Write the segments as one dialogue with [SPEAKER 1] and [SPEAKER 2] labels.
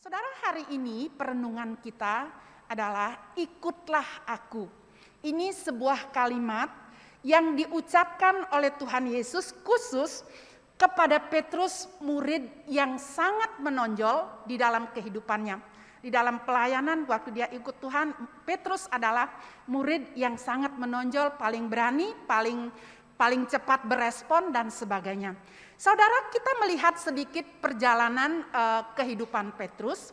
[SPEAKER 1] Saudara, hari ini perenungan kita adalah ikutlah aku. Ini sebuah kalimat yang diucapkan oleh Tuhan Yesus khusus kepada Petrus, murid yang sangat menonjol di dalam kehidupannya. Di dalam pelayanan waktu dia ikut Tuhan, Petrus adalah murid yang sangat menonjol, paling berani, paling cepat berespon dan sebagainya. Saudara, kita melihat sedikit perjalanan kehidupan Petrus.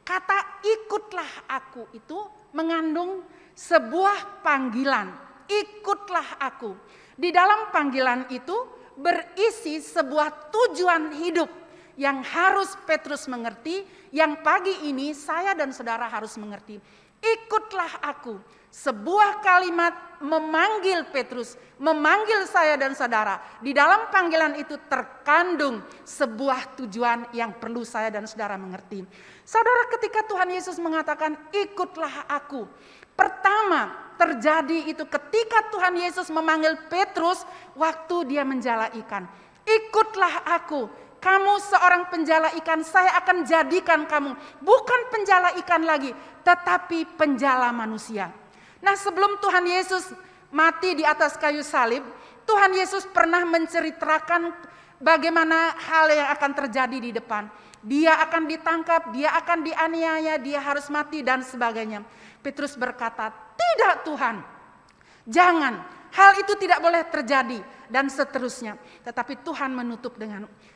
[SPEAKER 1] Kata ikutlah aku itu mengandung sebuah panggilan. Ikutlah aku. Di dalam panggilan itu berisi sebuah tujuan hidup yang harus Petrus mengerti, yang pagi ini saya dan saudara harus mengerti. Ikutlah aku. Sebuah kalimat memanggil Petrus, memanggil saya dan saudara. Di dalam panggilan itu terkandung sebuah tujuan yang perlu saya dan saudara mengerti. Saudara, ketika Tuhan Yesus mengatakan ikutlah aku, pertama terjadi itu ketika Tuhan Yesus memanggil Petrus waktu dia menjala ikan. Ikutlah aku. Kamu seorang penjala ikan, saya akan jadikan kamu bukan penjala ikan lagi, tetapi penjala manusia. Nah, sebelum Tuhan Yesus mati di atas kayu salib, Tuhan Yesus pernah menceritakan bagaimana hal yang akan terjadi di depan. Dia akan ditangkap, dia akan dianiaya, dia harus mati dan sebagainya. Petrus berkata, "Tidak Tuhan, jangan, hal itu tidak boleh terjadi," dan seterusnya. Tetapi Tuhan menutup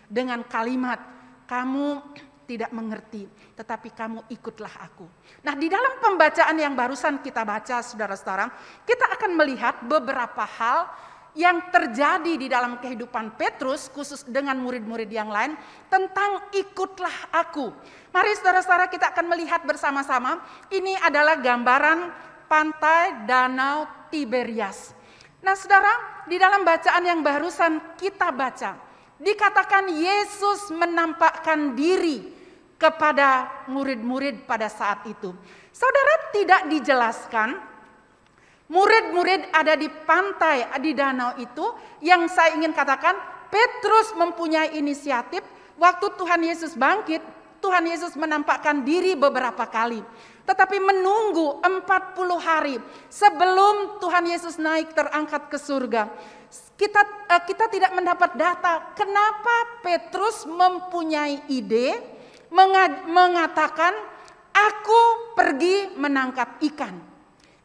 [SPEAKER 1] dengan kalimat, "Kamu tidak mengerti, tetapi kamu ikutlah aku." Nah, di dalam pembacaan yang barusan kita baca, saudara-saudara, kita akan melihat beberapa hal yang terjadi di dalam kehidupan Petrus, khusus dengan murid-murid yang lain, tentang ikutlah aku. Mari saudara-saudara, kita akan melihat bersama-sama. Ini adalah gambaran pantai Danau Tiberias. Nah, saudara, di dalam bacaan yang barusan kita baca, dikatakan Yesus menampakkan diri kepada murid-murid pada saat itu. Saudara, tidak dijelaskan murid-murid ada di pantai, di danau itu. Yang saya ingin katakan, Petrus mempunyai inisiatif. Waktu Tuhan Yesus bangkit, Tuhan Yesus menampakkan diri beberapa kali. Tetapi menunggu 40 hari sebelum Tuhan Yesus naik terangkat ke surga. Kita tidak mendapat data kenapa Petrus mempunyai ide mengatakan, "Aku pergi menangkap ikan."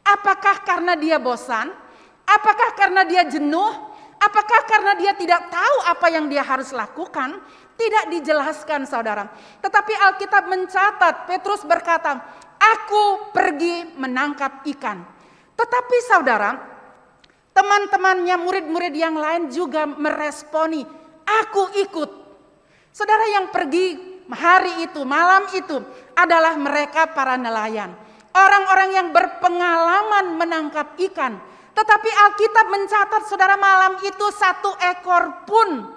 [SPEAKER 1] Apakah karena dia bosan? Apakah karena dia jenuh? Apakah karena dia tidak tahu apa yang dia harus lakukan? Tidak dijelaskan, saudara. Tetapi Alkitab mencatat Petrus berkata, "Aku pergi menangkap ikan." Tetapi saudara, teman-temannya, murid-murid yang lain juga meresponi, "Aku ikut." Saudara, yang pergi hari itu, malam itu adalah mereka para nelayan. Orang-orang yang berpengalaman menangkap ikan. Tetapi Alkitab mencatat, saudara, malam itu 1 ekor pun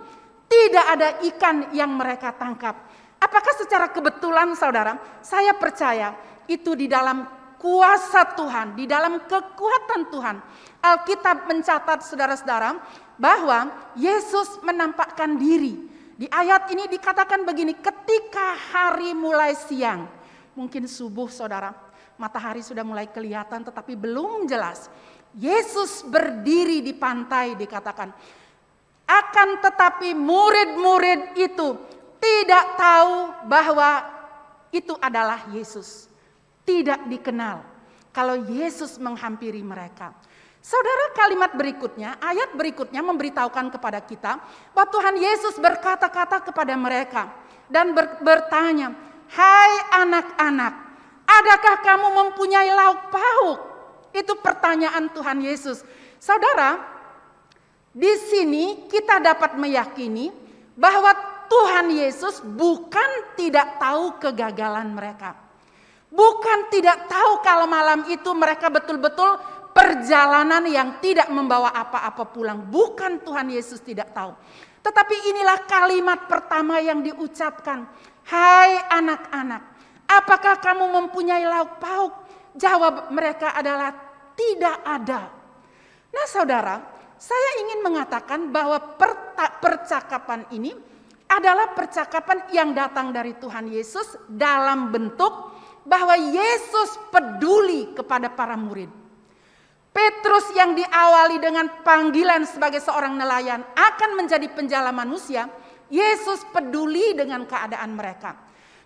[SPEAKER 1] tidak ada ikan yang mereka tangkap. Apakah secara kebetulan, saudara? Saya percaya itu di dalam kuasa Tuhan, di dalam kekuatan Tuhan. Alkitab mencatat, saudara-saudara, bahwa Yesus menampakkan diri. Di ayat ini dikatakan begini, ketika hari mulai siang, mungkin subuh, saudara, matahari sudah mulai kelihatan tetapi belum jelas. Yesus berdiri di pantai, dikatakan. Akan tetapi murid-murid itu tidak tahu bahwa itu adalah Yesus. Tidak dikenal kalau Yesus menghampiri mereka. Saudara, kalimat berikutnya, ayat berikutnya memberitahukan kepada kita bahwa Tuhan Yesus berkata-kata kepada mereka dan bertanya, "Hai anak-anak, adakah kamu mempunyai lauk pauk?" Itu pertanyaan Tuhan Yesus. Saudara, di sini kita dapat meyakini bahwa Tuhan Yesus bukan tidak tahu kegagalan mereka. Bukan tidak tahu kalau malam itu mereka betul-betul perjalanan yang tidak membawa apa-apa pulang. Bukan Tuhan Yesus tidak tahu. Tetapi inilah kalimat pertama yang diucapkan. "Hai anak-anak, apakah kamu mempunyai lauk pauk?" Jawab mereka adalah tidak ada. Nah, saudara, saya ingin mengatakan bahwa percakapan ini adalah percakapan yang datang dari Tuhan Yesus dalam bentuk bahwa Yesus peduli kepada para murid. Petrus yang diawali dengan panggilan sebagai seorang nelayan akan menjadi penjala manusia, Yesus peduli dengan keadaan mereka.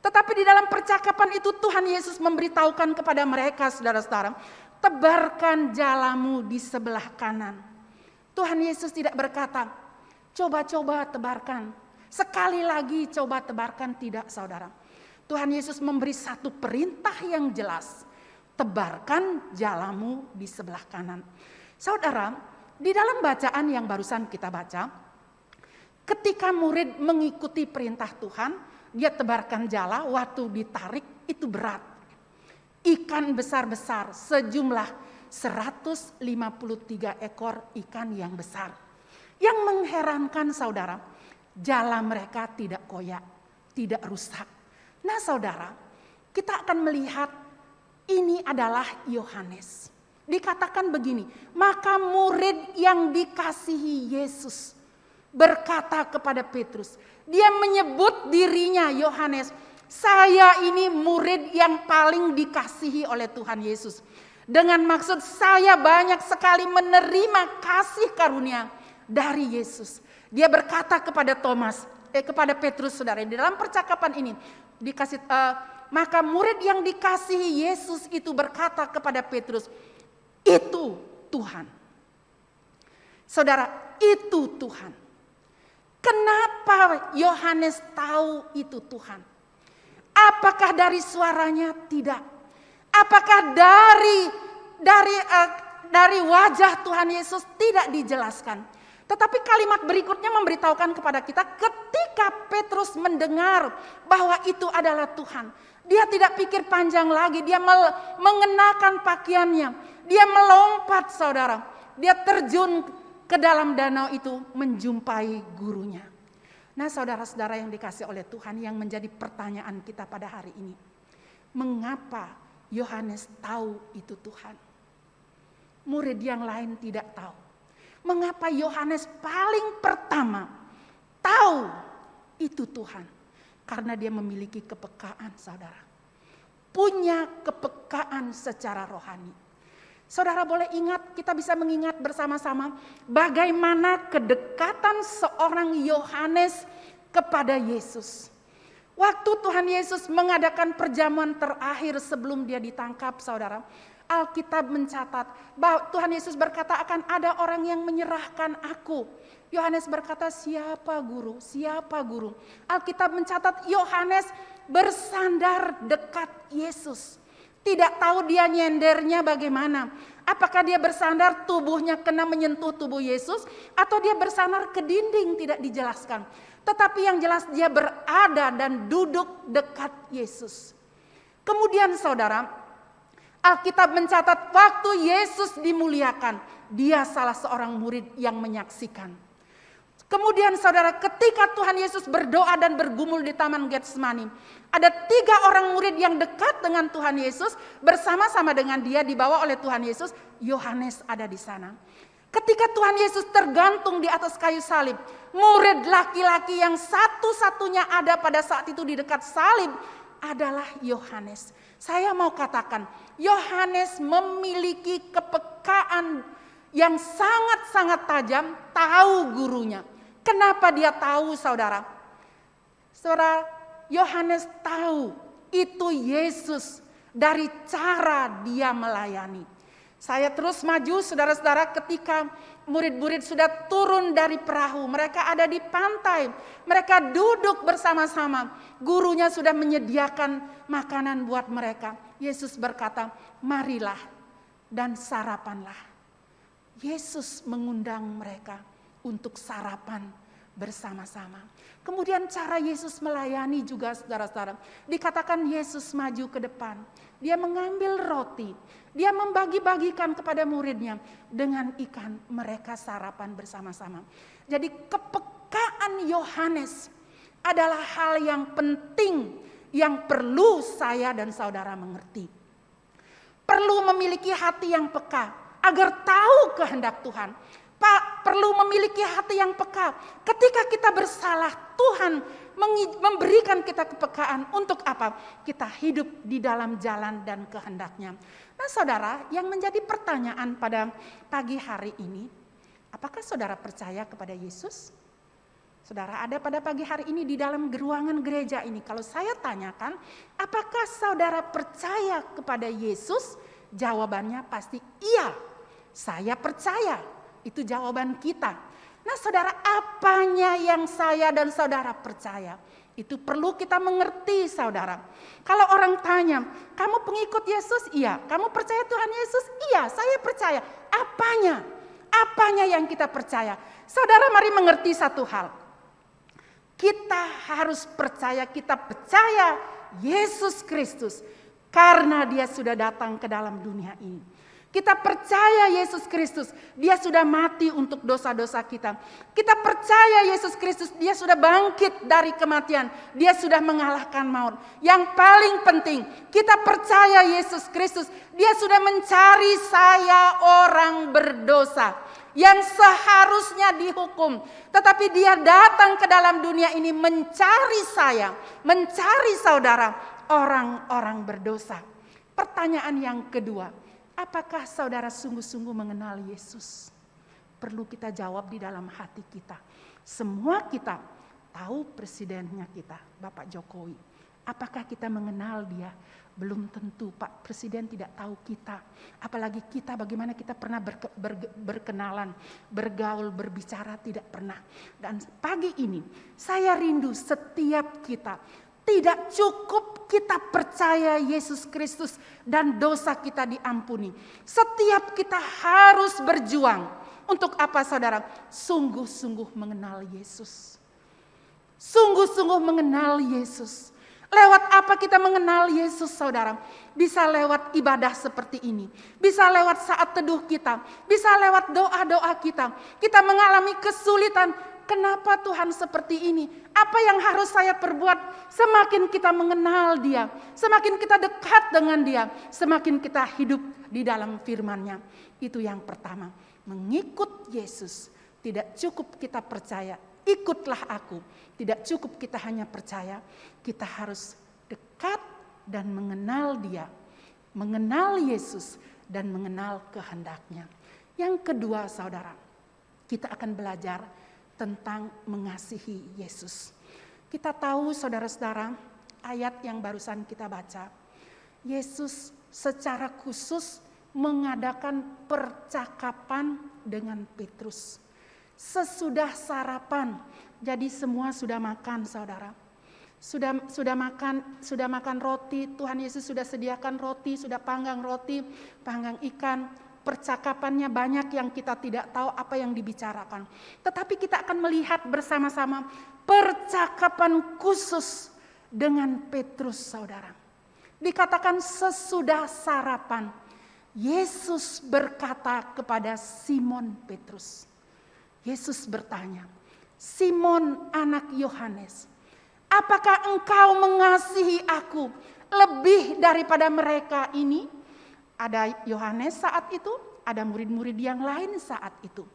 [SPEAKER 1] Tetapi di dalam percakapan itu Tuhan Yesus memberitahukan kepada mereka, saudara-saudara, tebarkan jalamu di sebelah kanan. Tuhan Yesus tidak berkata, coba-coba tebarkan. Sekali lagi coba tebarkan, tidak, saudara. Tuhan Yesus memberi satu perintah yang jelas. Tebarkan jalamu di sebelah kanan. Saudara, di dalam bacaan yang barusan kita baca, ketika murid mengikuti perintah Tuhan, dia tebarkan jala, waktu ditarik itu berat. Ikan besar-besar sejumlah 153 ekor ikan yang besar. Yang mengherankan, saudara, jala mereka tidak koyak, tidak rusak. Nah, saudara, kita akan melihat ini adalah Yohanes. Dikatakan begini, maka murid yang dikasihi Yesus berkata kepada Petrus, dia menyebut dirinya Yohanes, saya ini murid yang paling dikasihi oleh Tuhan Yesus. Dengan maksud saya banyak sekali menerima kasih karunia dari Yesus. Dia berkata kepada kepada Petrus, saudara, di dalam percakapan ini dikasih, maka murid yang dikasihi Yesus itu berkata kepada Petrus, itu Tuhan. Saudara, itu Tuhan. Kenapa Yohanes tahu itu Tuhan? Apakah dari suaranya? Tidak. Apakah dari wajah Tuhan Yesus? Tidak dijelaskan. Tetapi kalimat berikutnya memberitahukan kepada kita ketika Petrus mendengar bahwa itu adalah Tuhan. Dia tidak pikir panjang lagi, dia mengenakan pakaiannya. Dia melompat, saudara. Dia terjun ke dalam danau itu menjumpai gurunya. Nah, saudara-saudara yang dikasih oleh Tuhan, yang menjadi pertanyaan kita pada hari ini. Mengapa Yohanes tahu itu Tuhan? Murid yang lain tidak tahu. Mengapa Yohanes paling pertama tahu itu Tuhan? Karena dia memiliki kepekaan, saudara. Punya kepekaan secara rohani. Saudara boleh ingat, kita bisa mengingat bersama-sama bagaimana kedekatan seorang Yohanes kepada Yesus. Waktu Tuhan Yesus mengadakan perjamuan terakhir sebelum dia ditangkap, saudara, Alkitab mencatat bahwa Tuhan Yesus berkata akan ada orang yang menyerahkan aku. Yohanes berkata, siapa guru? Siapa guru? Alkitab mencatat Yohanes bersandar dekat Yesus. Tidak tahu dia nyendernya bagaimana. Apakah dia bersandar tubuhnya kena menyentuh tubuh Yesus, atau dia bersandar ke dinding, tidak dijelaskan. Tetapi yang jelas dia berada dan duduk dekat Yesus. Kemudian, saudara, Alkitab mencatat waktu Yesus dimuliakan, dia salah seorang murid yang menyaksikan. Kemudian, saudara, ketika Tuhan Yesus berdoa dan bergumul di Taman Getsemani, ada 3 orang murid yang dekat dengan Tuhan Yesus, bersama-sama dengan dia dibawa oleh Tuhan Yesus. Yohanes ada di sana. Ketika Tuhan Yesus tergantung di atas kayu salib, murid laki-laki yang satu-satunya ada pada saat itu di dekat salib adalah Yohanes. Saya mau katakan, Yohanes memiliki kepekaan yang sangat-sangat tajam, tahu gurunya. Kenapa dia tahu, saudara? Saudara, Yohanes tahu itu Yesus dari cara dia melayani. Saya terus maju, saudara-saudara, ketika murid-murid sudah turun dari perahu, mereka ada di pantai, mereka duduk bersama-sama, gurunya sudah menyediakan makanan buat mereka. Yesus berkata, marilah dan sarapanlah. Yesus mengundang mereka untuk sarapan bersama-sama. Kemudian cara Yesus melayani juga, saudara-saudara, dikatakan Yesus maju ke depan. Dia mengambil roti, dia membagi-bagikan kepada muridnya, dengan ikan mereka sarapan bersama-sama. Jadi kepekaan Yohanes adalah hal yang penting yang perlu saya dan saudara mengerti. Perlu memiliki hati yang peka agar tahu kehendak Tuhan. perlu memiliki hati yang peka. Ketika kita bersalah, Tuhan memberikan kita kepekaan. Untuk apa? Kita hidup di dalam jalan dan kehendak-Nya. Nah saudara, yang menjadi pertanyaan pada pagi hari ini, apakah saudara percaya kepada Yesus? Saudara ada pada pagi hari ini di dalam ruangan gereja ini. Kalau saya tanyakan, apakah saudara percaya kepada Yesus? Jawabannya pasti iya. Saya percaya. Itu jawaban kita. Nah saudara, apanya yang saya dan saudara percaya? Itu perlu kita mengerti saudara. Kalau orang tanya, kamu pengikut Yesus? Iya. Kamu percaya Tuhan Yesus? Iya, saya percaya. Apanya? Apanya yang kita percaya? Saudara mari mengerti satu hal. Kita harus percaya, kita percaya Yesus Kristus. Karena Dia sudah datang ke dalam dunia ini. Kita percaya Yesus Kristus, Dia sudah mati untuk dosa-dosa kita. Kita percaya Yesus Kristus, Dia sudah bangkit dari kematian. Dia sudah mengalahkan maut. Yang paling penting, kita percaya Yesus Kristus, Dia sudah mencari saya orang berdosa yang seharusnya dihukum. Tetapi Dia datang ke dalam dunia ini mencari saya, mencari saudara, orang-orang berdosa. Pertanyaan yang kedua, apakah saudara sungguh-sungguh mengenal Yesus? Perlu kita jawab di dalam hati kita. Semua kita tahu presidennya kita, Bapak Jokowi. Apakah kita mengenal Dia? Belum tentu, Pak Presiden tidak tahu kita. Apalagi kita, bagaimana kita pernah berkenalan, bergaul, berbicara, tidak pernah. Dan pagi ini, saya rindu setiap kita. Tidak cukup kita percaya Yesus Kristus dan dosa kita diampuni. Setiap kita harus berjuang. Untuk apa saudara? Sungguh-sungguh mengenal Yesus. Sungguh-sungguh mengenal Yesus. Lewat apa kita mengenal Yesus saudara? Bisa lewat ibadah seperti ini. Bisa lewat saat teduh kita. Bisa lewat doa-doa kita. Kita mengalami kesulitan. Kenapa Tuhan seperti ini? Apa yang harus saya perbuat? Semakin kita mengenal Dia, semakin kita dekat dengan Dia, semakin kita hidup di dalam firman-Nya. Itu yang pertama. Mengikut Yesus. Tidak cukup kita percaya, ikutlah aku. Tidak cukup kita hanya percaya, kita harus dekat dan mengenal Dia. Mengenal Yesus dan mengenal kehendak-Nya. Yang kedua saudara, kita akan belajar tentang mengasihi Yesus. Kita tahu saudara-saudara, ayat yang barusan kita baca, Yesus secara khusus mengadakan percakapan dengan Petrus. Sesudah sarapan, jadi semua sudah makan saudara. Sudah makan roti, Tuhan Yesus sudah sediakan roti, sudah panggang roti, panggang ikan. Percakapannya banyak yang kita tidak tahu apa yang dibicarakan. Tetapi kita akan melihat bersama-sama percakapan khusus dengan Petrus saudara. Dikatakan sesudah sarapan, Yesus berkata kepada Simon Petrus. Yesus bertanya, Simon anak Yohanes, apakah engkau mengasihi aku lebih daripada mereka ini? Ada Yohanes saat itu, ada murid-murid yang lain saat itu.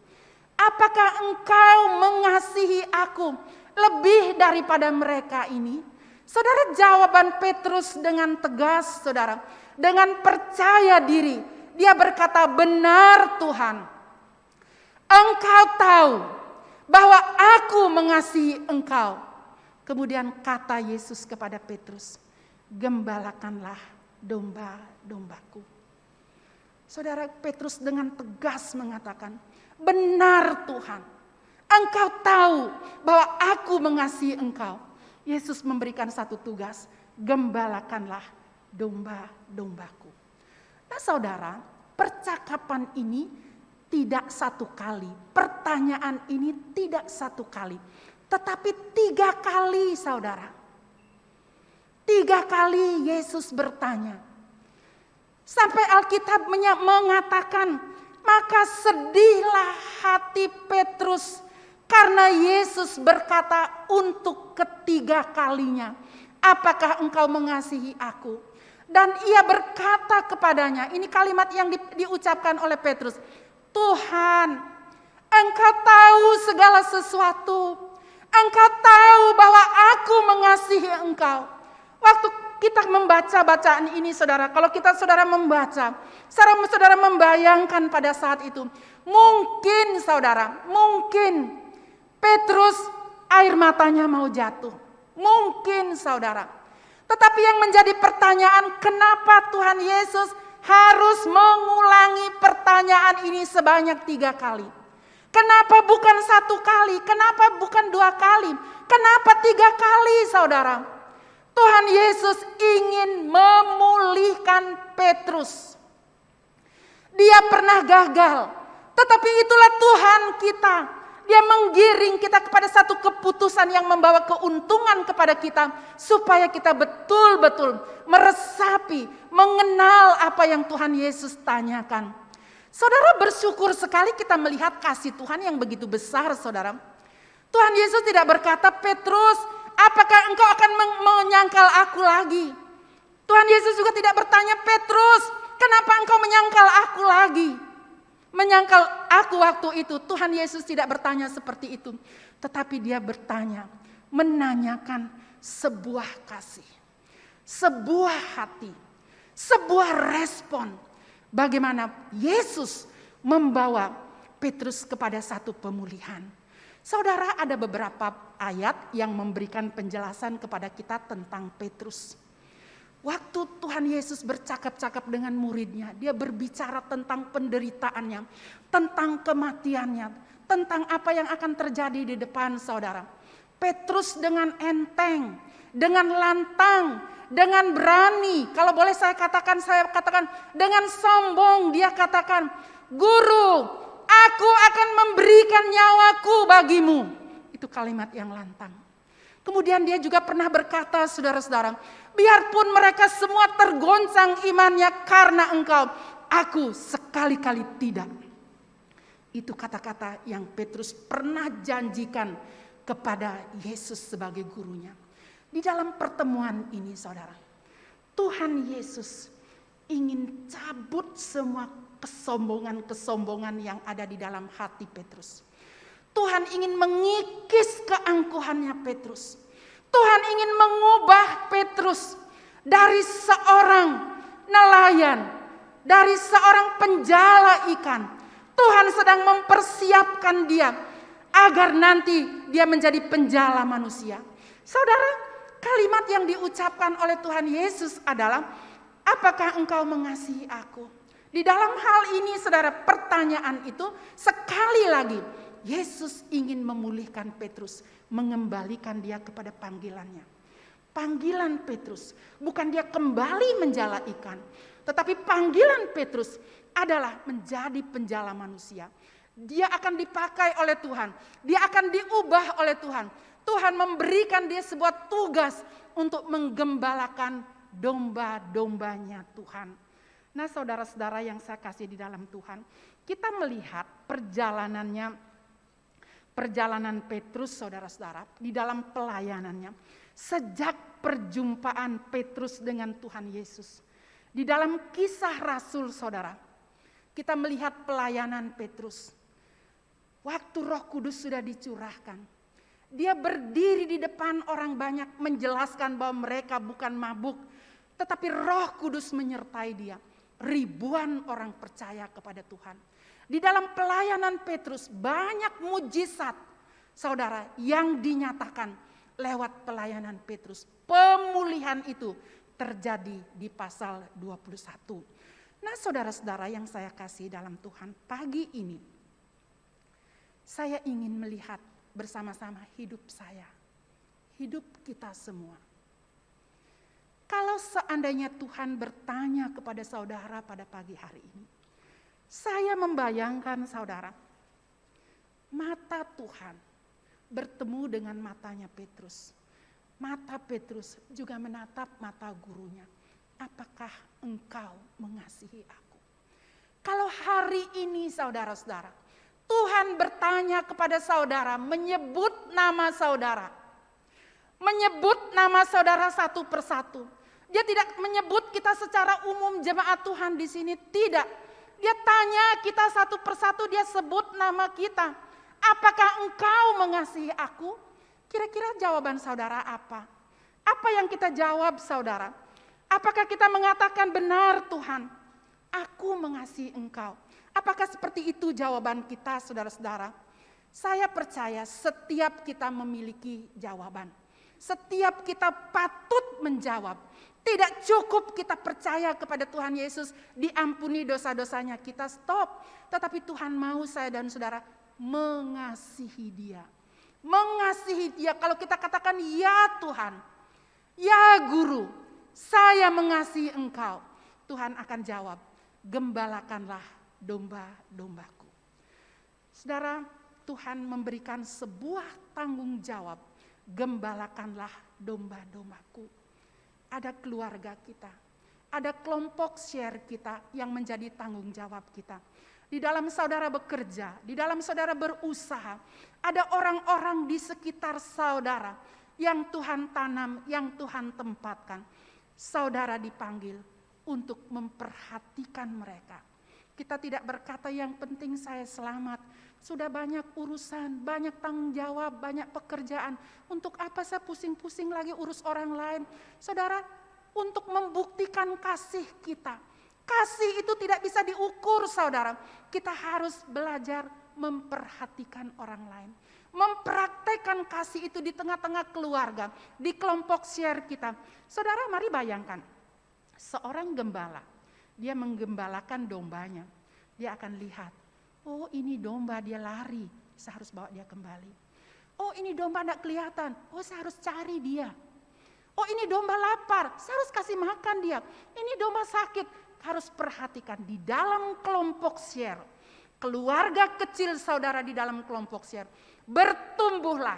[SPEAKER 1] Apakah engkau mengasihi aku lebih daripada mereka ini? Saudara, jawaban Petrus dengan tegas, saudara, dengan percaya diri. Dia berkata, benar Tuhan, engkau tahu bahwa aku mengasihi engkau. Kemudian kata Yesus kepada Petrus, gembalakanlah domba-dombaku. Saudara, Petrus dengan tegas mengatakan, benar Tuhan, engkau tahu bahwa aku mengasihi engkau. Yesus memberikan satu tugas, gembalakanlah domba-dombaku. Nah saudara, percakapan ini tidak satu kali, pertanyaan ini tidak satu kali, tetapi 3 kali saudara. 3 kali Yesus bertanya. Sampai Alkitab mengatakan, maka sedihlah hati Petrus karena Yesus berkata untuk ketiga kalinya, apakah engkau mengasihi aku? Dan ia berkata kepadanya, ini kalimat yang diucapkan oleh Petrus, Tuhan, Engkau tahu segala sesuatu. Engkau tahu bahwa aku mengasihi engkau. Waktu kita membaca bacaan ini saudara, kalau saudara membaca, saudara membayangkan pada saat itu, mungkin Petrus air matanya mau jatuh. Mungkin saudara. Tetapi yang menjadi pertanyaan, kenapa Tuhan Yesus harus mengulangi pertanyaan ini sebanyak 3 kali? Kenapa bukan 1 kali? Kenapa bukan 2 kali? Kenapa 3 kali saudara? Tuhan Yesus ingin memulihkan Petrus. Dia pernah gagal, tetapi itulah Tuhan kita. Dia menggiring kita kepada satu keputusan yang membawa keuntungan kepada kita, supaya kita betul-betul meresapi, mengenal apa yang Tuhan Yesus tanyakan. Saudara, bersyukur sekali kita melihat kasih Tuhan yang begitu besar, saudara. Tuhan Yesus tidak berkata, Petrus, apakah engkau akan menyangkal aku lagi? Tuhan Yesus juga tidak bertanya, Petrus, kenapa engkau menyangkal aku lagi? Menyangkal aku waktu itu, Tuhan Yesus tidak bertanya seperti itu. Tetapi dia bertanya, menanyakan sebuah kasih, sebuah hati, sebuah respon. Bagaimana Yesus membawa Petrus kepada satu pemulihan. Saudara, ada beberapa ayat yang memberikan penjelasan kepada kita tentang Petrus. Waktu Tuhan Yesus bercakap-cakap dengan muridnya, dia berbicara tentang penderitaannya, tentang kematiannya, tentang apa yang akan terjadi di depan saudara. Petrus dengan enteng, dengan lantang, dengan berani, kalau boleh saya katakan dengan sombong dia katakan, Guru, aku akan memberikan nyawaku bagimu. Itu kalimat yang lantang. Kemudian dia juga pernah berkata, saudara-saudara, biarpun mereka semua tergoncang imannya karena engkau, aku sekali-kali tidak. Itu kata-kata yang Petrus pernah janjikan kepada Yesus sebagai gurunya. Di dalam pertemuan ini saudara, Tuhan Yesus ingin cabut semua kesombongan-kesombongan yang ada di dalam hati Petrus. Tuhan ingin mengikis keangkuhannya Petrus. Tuhan ingin mengubah Petrus dari seorang nelayan, dari seorang penjala ikan. Tuhan sedang mempersiapkan dia agar nanti dia menjadi penjala manusia. Saudara, kalimat yang diucapkan oleh Tuhan Yesus adalah, apakah engkau mengasihi aku? Di dalam hal ini saudara, pertanyaan itu sekali lagi Yesus ingin memulihkan Petrus, mengembalikan dia kepada panggilannya. Panggilan Petrus bukan dia kembali menjala ikan, tetapi panggilan Petrus adalah menjadi penjala manusia. Dia akan dipakai oleh Tuhan, dia akan diubah oleh Tuhan. Tuhan memberikan dia sebuah tugas untuk menggembalakan domba-dombanya Tuhan. Nah, saudara-saudara yang saya kasih di dalam Tuhan, kita melihat perjalanan Petrus, saudara-saudara, di dalam pelayanannya. Sejak perjumpaan Petrus dengan Tuhan Yesus. Di dalam Kisah Rasul, saudara, kita melihat pelayanan Petrus. Waktu Roh Kudus sudah dicurahkan, dia berdiri di depan orang banyak menjelaskan bahwa mereka bukan mabuk, tetapi Roh Kudus menyertai dia. Ribuan orang percaya kepada Tuhan. Di dalam pelayanan Petrus banyak mujizat, saudara, yang dinyatakan lewat pelayanan Petrus. Pemulihan itu terjadi di pasal 21. Nah, saudara-saudara yang saya kasih dalam Tuhan, pagi ini saya ingin melihat bersama-sama hidup saya, hidup kita semua. Kalau seandainya Tuhan bertanya kepada saudara pada pagi hari ini, saya membayangkan saudara, mata Tuhan bertemu dengan matanya Petrus. Mata Petrus juga menatap mata gurunya. Apakah engkau mengasihi aku? Kalau hari ini saudara-saudara, Tuhan bertanya kepada saudara, menyebut nama saudara. Menyebut nama saudara satu persatu. Dia tidak menyebut kita secara umum jemaat Tuhan di sini, tidak. Dia tanya kita satu persatu, dia sebut nama kita. Apakah engkau mengasihi aku? Kira-kira jawaban saudara apa? Apa yang kita jawab saudara? Apakah kita mengatakan benar Tuhan, aku mengasihi engkau? Apakah seperti itu jawaban kita saudara-saudara? Saya percaya setiap kita memiliki jawaban. Setiap kita patut menjawab. Tidak cukup kita percaya kepada Tuhan Yesus, diampuni dosa-dosanya, kita stop. Tetapi Tuhan mau saya dan saudara mengasihi Dia. Mengasihi Dia. Kalau kita katakan ya Tuhan, ya Guru, saya mengasihi engkau. Tuhan akan jawab, gembalakanlah domba-dombaku. Saudara, Tuhan memberikan sebuah tanggung jawab, gembalakanlah domba-dombaku. Ada keluarga kita, ada kelompok share kita yang menjadi tanggung jawab kita. Di dalam saudara bekerja, di dalam saudara berusaha, ada orang-orang di sekitar saudara yang Tuhan tanam, yang Tuhan tempatkan. Saudara dipanggil untuk memperhatikan mereka. Kita tidak berkata yang penting saya selamat. Sudah banyak urusan, banyak tanggung jawab, banyak pekerjaan. Untuk apa saya pusing-pusing lagi urus orang lain? Saudara, untuk membuktikan kasih kita. Kasih itu tidak bisa diukur saudara. Kita harus belajar memperhatikan orang lain. Mempraktekkan kasih itu di tengah-tengah keluarga, di kelompok share kita. Saudara, mari bayangkan. Seorang gembala, dia menggembalakan dombanya. Dia akan lihat, oh ini domba dia lari, saya harus bawa dia kembali. Oh ini domba tidak kelihatan, oh saya harus cari dia. Oh ini domba lapar, saya harus kasih makan dia. Ini domba sakit, harus perhatikan di dalam kelompok share. Keluarga kecil saudara di dalam kelompok share. Bertumbuhlah,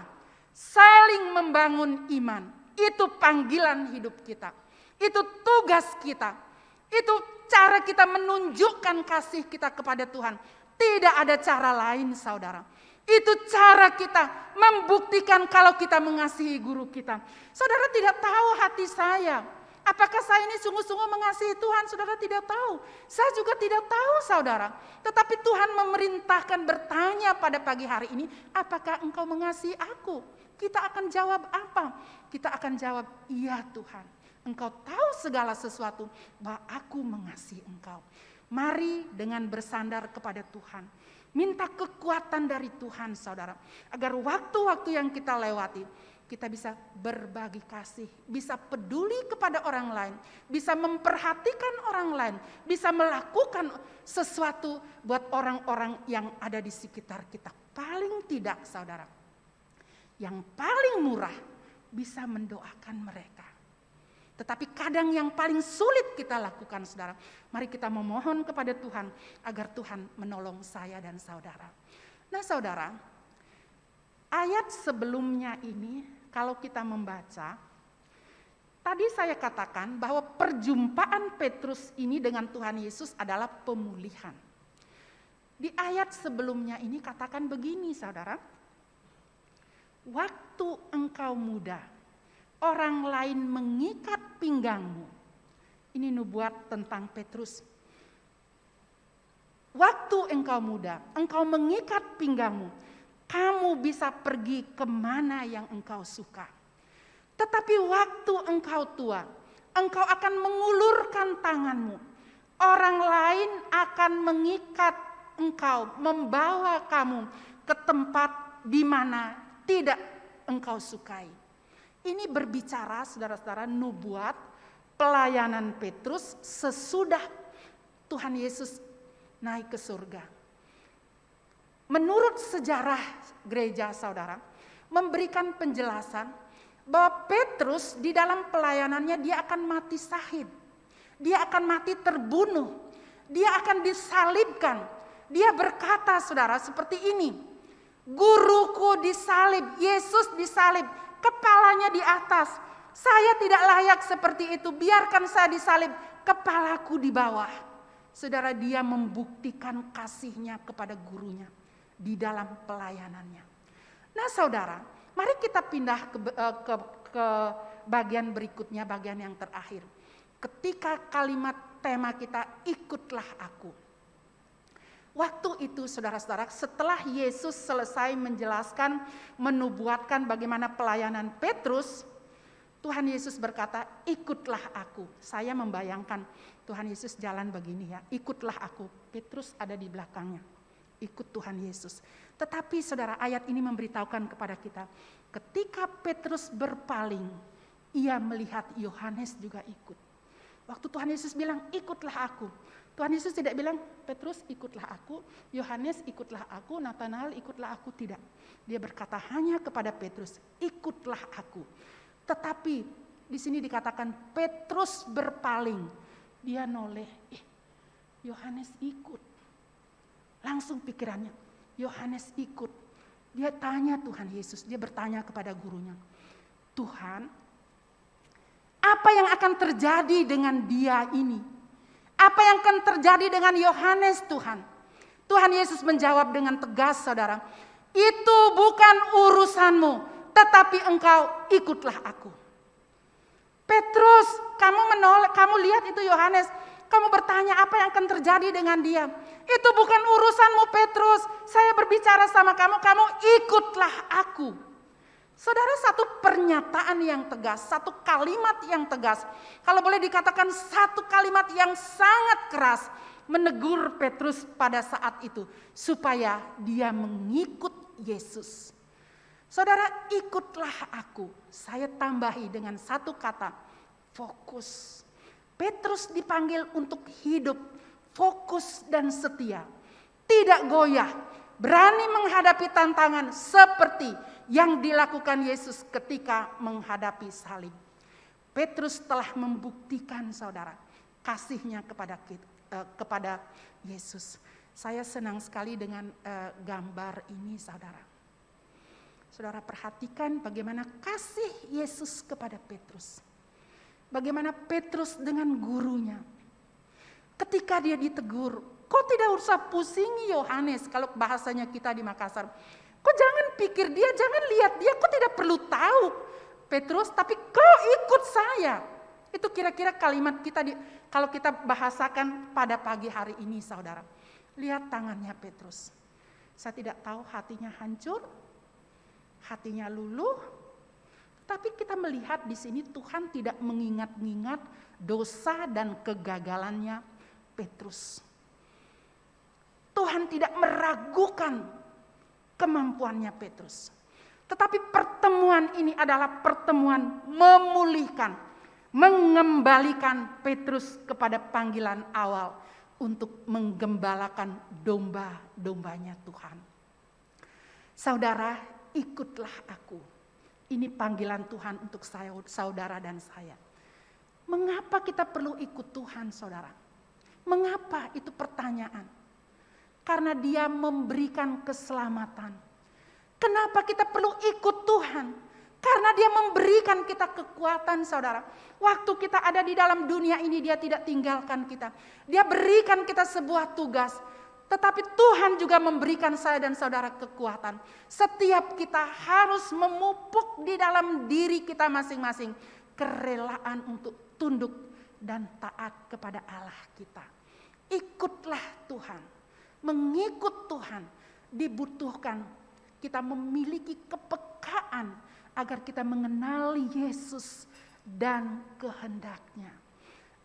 [SPEAKER 1] saling membangun iman. Itu panggilan hidup kita. Itu tugas kita. Itu cara kita menunjukkan kasih kita kepada Tuhan. Tidak ada cara lain saudara. Itu cara kita membuktikan kalau kita mengasihi guru kita. Saudara tidak tahu hati saya. Apakah saya ini sungguh-sungguh mengasihi Tuhan? Saudara tidak tahu. Saya juga tidak tahu saudara. Tetapi Tuhan memerintahkan bertanya pada pagi hari ini. Apakah engkau mengasihi aku? Kita akan jawab apa? Kita akan jawab, iya Tuhan. Engkau tahu segala sesuatu bahwa aku mengasihi engkau. Mari dengan bersandar kepada Tuhan. Minta kekuatan dari Tuhan saudara. Agar waktu-waktu yang kita lewati, kita bisa berbagi kasih. Bisa peduli kepada orang lain. Bisa memperhatikan orang lain. Bisa melakukan sesuatu buat orang-orang yang ada di sekitar kita. Paling tidak saudara. Yang paling murah bisa mendoakan mereka. Tetapi kadang yang paling sulit kita lakukan saudara. Mari kita memohon kepada Tuhan agar Tuhan menolong saya dan saudara. Nah saudara, ayat sebelumnya ini kalau kita membaca, tadi saya katakan bahwa perjumpaan Petrus ini dengan Tuhan Yesus adalah pemulihan. Di ayat sebelumnya ini katakan begini saudara. Waktu engkau muda, orang lain mengikat pinggangmu. Ini nubuat tentang Petrus. Waktu engkau muda, engkau mengikat pinggangmu. Kamu bisa pergi kemana yang engkau suka. Tetapi waktu engkau tua, engkau akan mengulurkan tanganmu. Orang lain akan mengikat engkau, membawa kamu ke tempat di mana tidak engkau sukai. Ini berbicara saudara-saudara nubuat pelayanan Petrus sesudah Tuhan Yesus naik ke surga. Menurut sejarah gereja saudara, memberikan penjelasan bahwa Petrus di dalam pelayanannya dia akan mati syahid. Dia akan mati terbunuh. Dia akan disalibkan. Dia berkata saudara seperti ini, guruku disalib, Yesus disalib, kepalanya di atas. Saya tidak layak seperti itu, biarkan saya disalib, kepalaku di bawah. Saudara, dia membuktikan kasihnya kepada gurunya di dalam pelayanannya. Nah saudara, mari kita pindah ke bagian berikutnya, bagian yang terakhir. Ketika kalimat tema kita, ikutlah aku. Waktu itu saudara-saudara, setelah Yesus selesai menjelaskan, menubuatkan bagaimana pelayanan Petrus, Tuhan Yesus berkata, ikutlah aku. Saya membayangkan Tuhan Yesus jalan begini ya, ikutlah aku. Petrus ada di belakangnya, ikut Tuhan Yesus. Tetapi saudara, ayat ini memberitahukan kepada kita, ketika Petrus berpaling, ia melihat Yohanes juga ikut. Waktu Tuhan Yesus bilang, ikutlah aku. Tuhan Yesus tidak bilang, Petrus ikutlah aku, Yohanes ikutlah aku, Nathanael ikutlah aku. Tidak. Dia berkata hanya kepada Petrus, ikutlah aku. Tetapi di sini dikatakan Petrus berpaling. Dia noleh, Yohanes ikut. Langsung pikirannya, Yohanes ikut. Dia tanya Tuhan Yesus, dia bertanya kepada gurunya, Tuhan, apa yang akan terjadi dengan dia ini? Apa yang akan terjadi dengan Yohanes, Tuhan? Tuhan Yesus menjawab dengan tegas, saudara. Itu bukan urusanmu, tetapi engkau ikutlah aku. Petrus, kamu lihat itu Yohanes. Kamu bertanya apa yang akan terjadi dengan dia. Itu bukan urusanmu, Petrus. Saya berbicara sama kamu, kamu ikutlah aku. Saudara, satu pernyataan yang tegas, satu kalimat yang tegas. Kalau boleh dikatakan satu kalimat yang sangat keras menegur Petrus pada saat itu. Supaya dia mengikut Yesus. Saudara, ikutlah aku. Saya tambahi dengan satu kata, fokus. Petrus dipanggil untuk hidup, fokus dan setia. Tidak goyah, berani menghadapi tantangan seperti yang dilakukan Yesus ketika menghadapi salib. Petrus telah membuktikan, saudara, kasihnya kepada Yesus. Saya senang sekali dengan gambar ini, saudara. Saudara perhatikan bagaimana kasih Yesus kepada Petrus. Bagaimana Petrus dengan gurunya. Ketika dia ditegur, kok tidak usah pusing Yohanes, kalau bahasanya kita di Makassar. Kok jangan pikir dia, jangan lihat dia, kok tidak perlu tahu Petrus, tapi kau ikut saya. Itu kira-kira kalimat kita kalau kita bahasakan pada pagi hari ini, saudara. Lihat tangannya Petrus. Saya tidak tahu hatinya hancur, hatinya luluh, tapi kita melihat di sini Tuhan tidak mengingat-ingat dosa dan kegagalannya Petrus. Tuhan tidak meragukan kemampuannya Petrus. Tetapi pertemuan ini adalah pertemuan memulihkan, mengembalikan Petrus kepada panggilan awal untuk menggembalakan domba-dombanya Tuhan. Saudara, ikutlah aku. Ini panggilan Tuhan untuk saudara dan saya. Mengapa kita perlu ikut Tuhan, saudara? Mengapa? Itu pertanyaan. Karena dia memberikan keselamatan. Kenapa kita perlu ikut Tuhan? Karena dia memberikan kita kekuatan, saudara. Waktu kita ada di dalam dunia ini, dia tidak tinggalkan kita. Dia berikan kita sebuah tugas. Tetapi Tuhan juga memberikan saya dan saudara kekuatan. Setiap kita harus memupuk di dalam diri kita masing-masing kerelaan untuk tunduk dan taat kepada Allah kita. Ikutlah Tuhan. Mengikut Tuhan dibutuhkan kita memiliki kepekaan agar kita mengenali Yesus dan kehendaknya.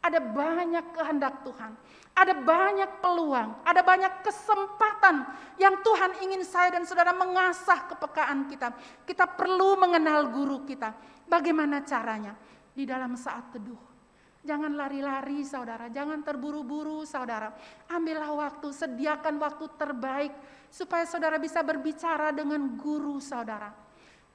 [SPEAKER 1] Ada banyak kehendak Tuhan, ada banyak peluang, ada banyak kesempatan yang Tuhan ingin saya dan saudara mengasah kepekaan kita. Kita perlu mengenal guru kita. Bagaimana caranya? Di dalam saat teduh. Jangan lari-lari, saudara. Jangan terburu-buru, saudara. Ambillah waktu, sediakan waktu terbaik supaya saudara bisa berbicara dengan guru saudara.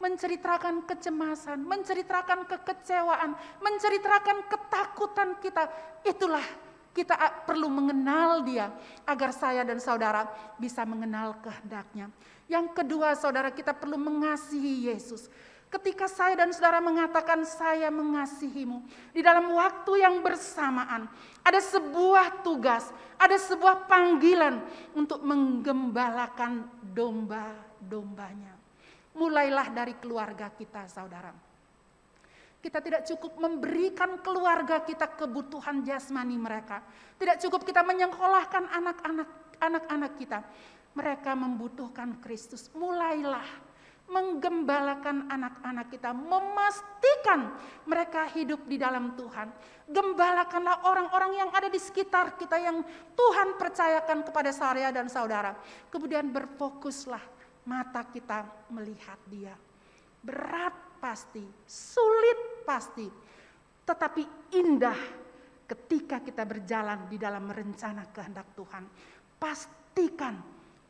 [SPEAKER 1] Menceritakan kecemasan, menceritakan kekecewaan, menceritakan ketakutan kita. Itulah kita perlu mengenal dia agar saya dan saudara bisa mengenal kehendaknya. Yang kedua, saudara, kita perlu mengasihi Yesus. Ketika saya dan saudara mengatakan saya mengasihimu, di dalam waktu yang bersamaan ada sebuah tugas, ada sebuah panggilan untuk menggembalakan domba-dombanya. Mulailah dari keluarga kita, saudara. Kita tidak cukup memberikan keluarga kita kebutuhan jasmani mereka. Tidak cukup kita menyekolahkan anak-anak anak-anak kita, mereka membutuhkan Kristus. Mulailah menggembalakan anak-anak kita, memastikan mereka hidup di dalam Tuhan. Gembalakanlah orang-orang yang ada di sekitar kita yang Tuhan percayakan kepada saya dan saudara. Kemudian berfokuslah mata kita melihat Dia. Berat pasti, sulit pasti, tetapi indah ketika kita berjalan di dalam rencana kehendak Tuhan. Pastikan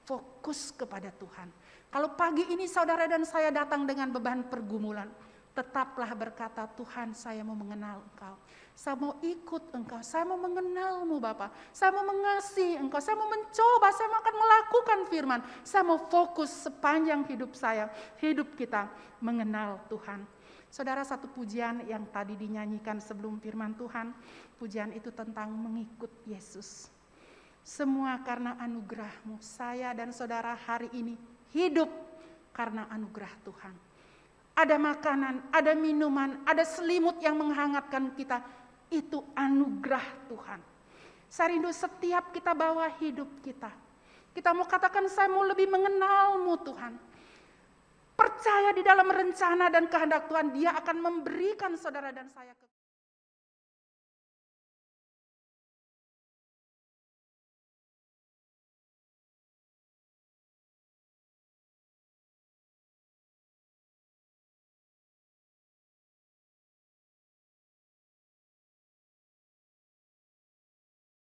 [SPEAKER 1] fokus kepada Tuhan. Kalau pagi ini saudara dan saya datang dengan beban pergumulan, tetaplah berkata, Tuhan, saya mau mengenal Engkau. Saya mau ikut Engkau, saya mau mengenal-Mu Bapa. Saya mau mengasihi Engkau, saya mau mencoba, saya akan melakukan firman. Saya mau fokus sepanjang hidup saya, hidup kita mengenal Tuhan. Saudara, satu pujian yang tadi dinyanyikan sebelum firman Tuhan, pujian itu tentang mengikut Yesus. Semua karena anugerah-Mu, saya dan saudara hari ini hidup karena anugerah Tuhan. Ada makanan, ada minuman, ada selimut yang menghangatkan kita. Itu anugerah Tuhan. Saya rindu setiap kita bawa hidup kita. Kita mau katakan, saya mau lebih mengenal-Mu Tuhan. Percaya di dalam rencana dan kehendak Tuhan, Dia akan memberikan saudara dan saya